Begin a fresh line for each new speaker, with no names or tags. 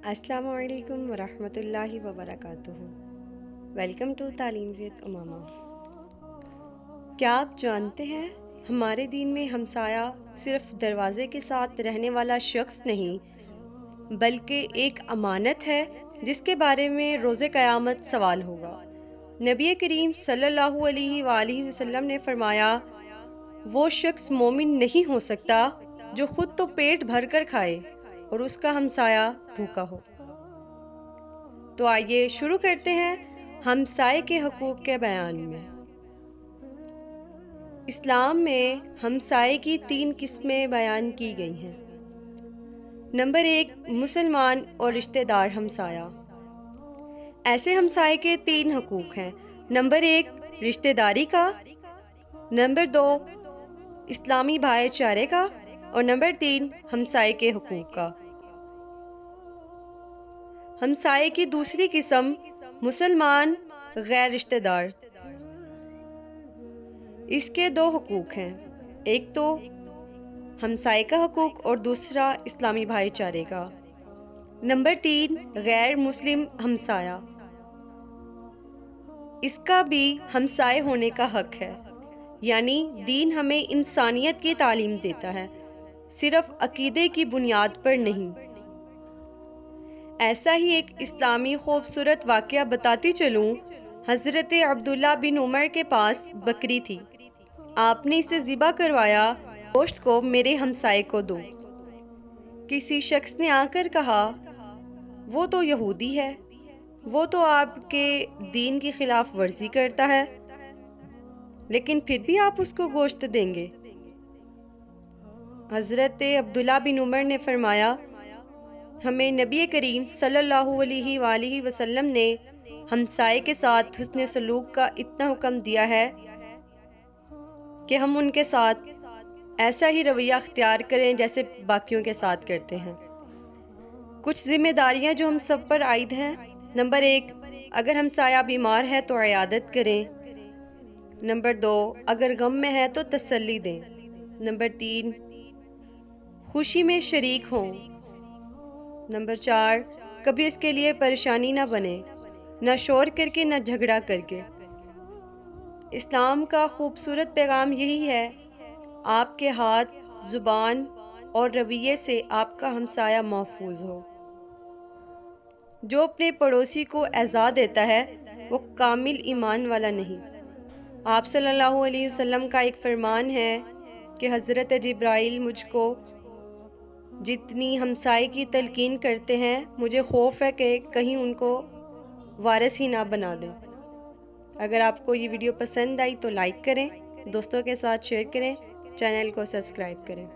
السلام علیکم ورحمۃ اللہ وبرکاتہ۔ ویلکم ٹو تعلیم وت امامہ۔ کیا آپ جانتے ہیں ہمارے دین میں ہمسایہ صرف دروازے کے ساتھ رہنے والا شخص نہیں بلکہ ایک امانت ہے جس کے بارے میں روز قیامت سوال ہوگا۔ نبی کریم صلی اللہ علیہ وآلہ وسلم نے فرمایا، وہ شخص مومن نہیں ہو سکتا جو خود تو پیٹ بھر کر کھائے اور اس کا ہمسایہ بھوکا ہو۔ تو آئیے شروع کرتے ہیں ہمسائے کے حقوق کے بیان میں۔ اسلام میں ہمسائے کی 3 قسمیں بیان کی گئی ہیں۔ نمبر 1، مسلمان اور رشتہ دار ہمسایہ۔ ایسے ہمسائے کے 3 حقوق ہیں۔ نمبر 1، رشتہ داری کا۔ نمبر 2، اسلامی بھائی چارے کا۔ اور نمبر 3، ہمسائے کے حقوق کا۔ ہمسائے کی دوسری قسم مسلمان غیر رشتہ دار۔ اس کے 2 حقوق ہیں، ایک تو ہمسائے کا حقوق اور دوسرا اسلامی بھائی چارے کا۔ نمبر 3، غیر مسلم ہمسایہ۔ اس کا بھی ہمسائے ہونے کا حق ہے، یعنی دین ہمیں انسانیت کی تعلیم دیتا ہے، صرف عقیدے کی بنیاد پر نہیں۔ ایسا ہی ایک اسلامی خوبصورت واقعہ بتاتی چلوں۔ حضرت عبداللہ بن عمر کے پاس بکری تھی، آپ نے اسے ذبح کروایا، گوشت کو میرے ہمسائے کو دو۔ کسی شخص نے آ کر کہا، وہ تو یہودی ہے، وہ تو آپ کے دین کی خلاف ورزی کرتا ہے، لیکن پھر بھی آپ اس کو گوشت دیں گے؟ حضرت عبداللہ بن عمر نے فرمایا، ہمیں نبی کریم صلی اللہ علیہ وآلہ وسلم نے ہمسائے کے ساتھ حسن سلوک کا اتنا حکم دیا ہے کہ ہم ان کے ساتھ ایسا ہی رویہ اختیار کریں جیسے باقیوں کے ساتھ کرتے ہیں۔ کچھ ذمہ داریاں جو ہم سب پر عائد ہیں۔ نمبر 1، اگر ہمسایہ بیمار ہے تو عیادت کریں۔ نمبر 2، اگر غم میں ہے تو تسلی دیں۔ نمبر 3، خوشی میں شریک ہوں۔ نمبر 4، کبھی اس کے لیے پریشانی نہ بنے، نہ شور کر کے نہ جھگڑا کر کے۔ اسلام کا خوبصورت پیغام یہی ہے، آپ کے ہاتھ، زبان اور رویے سے آپ کا ہمسایہ محفوظ ہو۔ جو اپنے پڑوسی کو ایذا دیتا ہے وہ کامل ایمان والا نہیں۔ آپ صلی اللہ علیہ وسلم کا ایک فرمان ہے کہ حضرت جبرائیل مجھ کو جتنی ہمسائے کی تلقین کرتے ہیں، مجھے خوف ہے کہ کہیں ان کو وارث ہی نہ بنا دیں۔ اگر آپ کو یہ ویڈیو پسند آئی تو لائک کریں، دوستوں کے ساتھ شیئر کریں، چینل کو سبسکرائب کریں۔